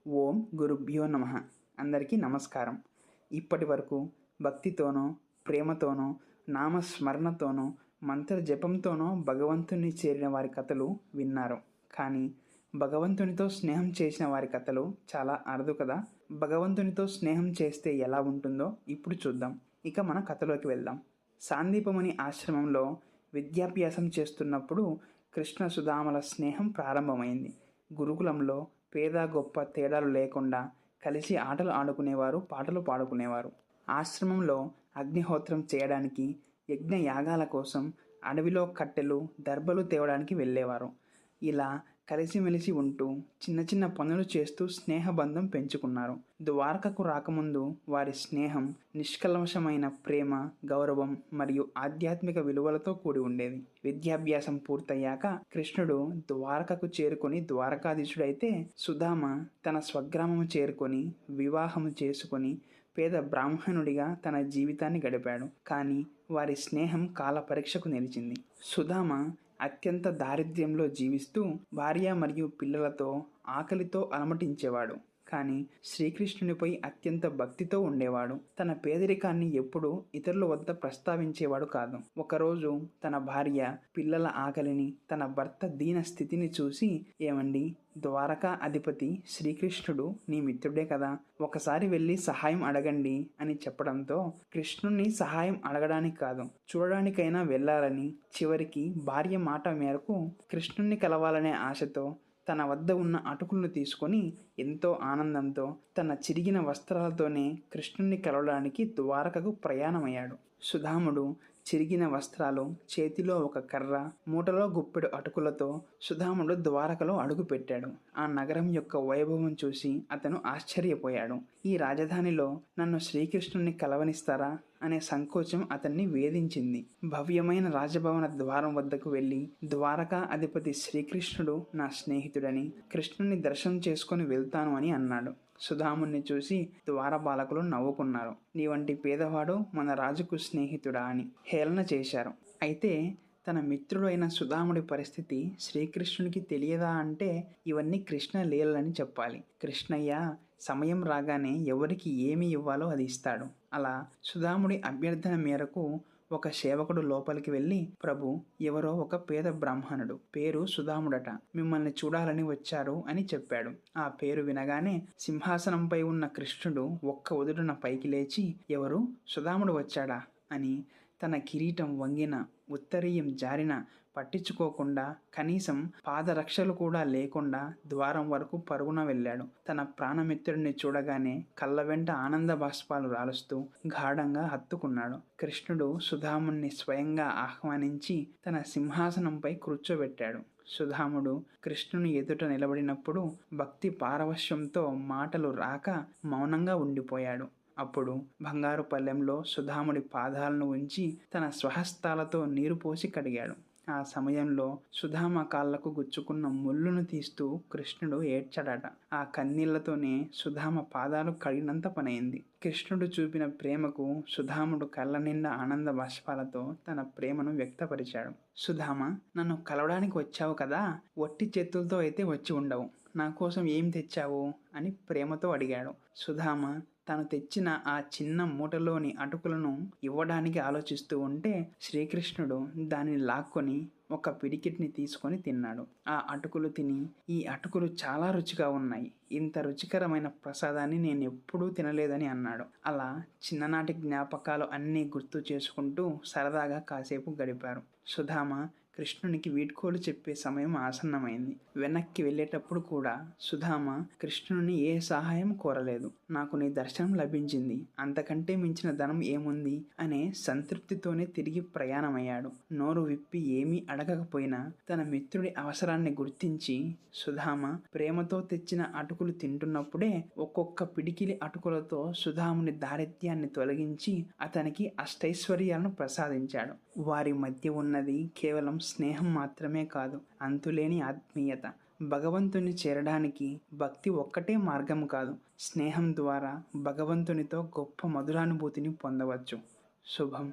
ఓం గురుభ్యో నమః. అందరికీ నమస్కారం. ఇప్పటి వరకు భక్తితోనో, ప్రేమతోనో, నామస్మరణతోనో, మంత్ర జపంతోనో భగవంతుని చేరిన వారి కథలు విన్నారు. కానీ భగవంతునితో స్నేహం చేసిన వారి కథలు చాలా అరుదు కదా. భగవంతునితో స్నేహం చేస్తే ఎలా ఉంటుందో ఇప్పుడు చూద్దాం. ఇక మన కథలోకి వెళ్దాం. సాందీపముని ఆశ్రమంలో విద్యాభ్యాసం చేస్తున్నప్పుడు కృష్ణ సుధామల స్నేహం ప్రారంభమైంది. గురుకులంలో పేద గొప్ప తేడాలు లేకుండా కలిసి ఆటలు ఆడుకునేవారు, పాటలు పాడుకునేవారు. ఆశ్రమంలో అగ్నిహోత్రం చేయడానికి, యజ్ఞ యాగాల కోసం అడవిలో కట్టెలు, దర్భలు తేవడానికి వెళ్ళేవారు. ఇలా కలిసిమెలిసి ఉంటూ చిన్న చిన్న పనులు చేస్తూ స్నేహబంధం పెంచుకున్నారు. ద్వారకకు రాకముందు వారి స్నేహం నిష్కల్మషమైన ప్రేమ, గౌరవం మరియు ఆధ్యాత్మిక విలువలతో కూడి ఉండేది. విద్యాభ్యాసం పూర్తయ్యాక కృష్ణుడు ద్వారకకు చేరుకొని ద్వారకాధీశుడైతే, సుధామ తన స్వగ్రామము చేరుకొని వివాహము చేసుకొని పేద బ్రాహ్మణుడిగా తన జీవితాన్ని గడిపాడు. కానీ వారి స్నేహం కాల పరీక్షకు నిలిచింది. సుధామ అత్యంత దారిద్ర్యంలో జీవిస్తూ భార్య మరియు పిల్లలతో ఆకలితో అలమటించేవాడు. కానీ శ్రీకృష్ణునిపై అత్యంత భక్తితో ఉండేవాడు. తన పేదరికాన్ని ఎప్పుడూ ఇతరుల వద్ద ప్రస్తావించేవాడు కాదు. ఒకరోజు తన భార్య, పిల్లల ఆకలిని, తన భర్త దీన స్థితిని చూసి, ఏమండి, ద్వారకా అధిపతి శ్రీకృష్ణుడు నీ మిత్రుడే కదా, ఒకసారి వెళ్ళి సహాయం అడగండి అని చెప్పడంతో కృష్ణుణ్ణి సహాయం అడగడానికి కాదు, చూడడానికైనా వెళ్ళాలని, చివరికి భార్య మాట మేరకు కృష్ణుణ్ణి కలవాలనే ఆశతో తన వద్ద ఉన్న అటుకులను తీసుకొని ఎంతో ఆనందంతో తన చిరిగిన వస్త్రాలతోనే కృష్ణుణ్ణి కలవడానికి ద్వారకకు ప్రయాణమయ్యాడు. సుధాముడు చిరిగిన వస్త్రాలు, చేతిలో ఒక కర్ర, మూటలో గుప్పెడు అటుకులతో సుధాముడు ద్వారకలో అడుగుపెట్టాడు. ఆ నగరం యొక్క వైభవం చూసి అతను ఆశ్చర్యపోయాడు. ఈ రాజధానిలో నన్ను శ్రీకృష్ణుని కలవనిస్తారా అనే సంకోచం అతన్ని వేధించింది. భవ్యమైన రాజభవన ద్వారం వద్దకు వెళ్ళి, ద్వారకా అధిపతి శ్రీకృష్ణుడు నా స్నేహితుడని, కృష్ణుని దర్శనం చేసుకొని వెళ్తాను అని అన్నాడు. సుధాముణ్ణి చూసి ద్వారపాలకులు నవ్వుకున్నారు. నీ వంటి పేదవాడు మన రాజుకు స్నేహితుడా అని హేళన చేశారు. అయితే తన మిత్రుడు అయిన సుధాముడి పరిస్థితి శ్రీకృష్ణునికి తెలియదా అంటే ఇవన్నీ కృష్ణ లీలలని చెప్పాలి. కృష్ణయ్య సమయం రాగానే ఎవరికి ఏమి ఇవ్వాలో అది ఇస్తాడు. అలా సుధాముడి అభ్యర్థన మేరకు ఒక సేవకుడు లోపలికి వెళ్ళి, ప్రభు, ఎవరో ఒక పేద బ్రాహ్మణుడు, పేరు సుధాముడట, మిమ్మల్ని చూడాలని వచ్చారు అని చెప్పాడు. ఆ పేరు వినగానే సింహాసనంపై ఉన్న కృష్ణుడు ఒక్క ఉదుటున పైకి లేచి, ఎవరు, సుధాముడు వచ్చాడా అని తన కిరీటం వంగిన, ఉత్తరీయం జారిన పట్టించుకోకుండా, కనీసం పాదరక్షలు కూడా లేకుండా ద్వారం వరకు పరుగున వెళ్ళాడు. తన ప్రాణమిత్రుడిని చూడగానే కళ్ళ వెంట ఆనంద బాష్పాలు రాలుస్తూ గాఢంగా హత్తుకున్నాడు. కృష్ణుడు సుధాముణ్ణి స్వయంగా ఆహ్వానించి తన సింహాసనంపై కూర్చోబెట్టాడు. సుధాముడు కృష్ణుని ఎదుట నిలబడినప్పుడు భక్తి పారవశ్యంతో మాటలు రాక మౌనంగా ఉండిపోయాడు. అప్పుడు బంగారు పళ్ళెంలో సుధాముడి పాదాలను ఉంచి తన స్వహస్తాలతో నీరు పోసి కడిగాడు. ఆ సమయంలో సుధామ కాళ్లకు గుచ్చుకున్న ముళ్ళును తీస్తూ కృష్ణుడు ఏడ్చాడట. ఆ కన్నీళ్లతోనే సుధామ పాదాలు కడిగినంత పనైంది. కృష్ణుడు చూపిన ప్రేమకు సుధాముడు కళ్ళ నిండా ఆనంద బాష్పాలతో తన ప్రేమను వ్యక్తపరిచాడు. సుధామ, నన్ను కలవడానికి వచ్చావు కదా, వట్టి చేతులతో అయితే వచ్చి ఉండవు, నా కోసం ఏం తెచ్చావు అని ప్రేమతో అడిగాడు. సుధామ తాను తెచ్చిన ఆ చిన్న మూటలోని అటుకులను ఇవ్వడానికి ఆలోచిస్తూ ఉంటే శ్రీకృష్ణుడు దానిని లాక్కొని ఒక పిడికిటిని తీసుకొని తిన్నాడు. ఆ అటుకులు తిని, ఈ అటుకులు చాలా రుచిగా ఉన్నాయి, ఇంత రుచికరమైన ప్రసాదాన్ని నేను ఎప్పుడూ తినలేదని అన్నాడు. అలా చిన్ననాటి జ్ఞాపకాలు అన్నీ గుర్తు చేసుకుంటూ సరదాగా కాసేపు గడిపారు. సుధామ కృష్ణునికి వీడ్కోలు చెప్పే సమయం ఆసన్నమైంది. వెనక్కి వెళ్ళేటప్పుడు కూడా సుధామ కృష్ణుని ఏ సహాయం కోరలేదు. నాకు నీ దర్శనం లభించింది, అంతకంటే మించిన ధనం ఏముంది అనే సంతృప్తితోనే తిరిగి ప్రయాణమయ్యాడు. నోరు విప్పి ఏమీ అడగకపోయినా తన మిత్రుడి అవసరాన్ని గుర్తించి సుధామ ప్రేమతో తెచ్చిన అటుకులు తింటున్నప్పుడే ఒక్కొక్క పిడికిలి అటుకులతో సుధాముని దారిద్ర్యాన్ని తొలగించి అతనికి అష్టైశ్వర్యాలను ప్రసాదించాడు. వారి మధ్య ఉన్నది కేవలం స్నేహం మాత్రమే కాదు, అంతులేని ఆత్మీయత. భగవంతుని చేరడానికి భక్తి ఒక్కటే మార్గం కాదు, స్నేహం ద్వారా భగవంతునితో గొప్ప మధురానుభూతిని పొందవచ్చు. శుభం.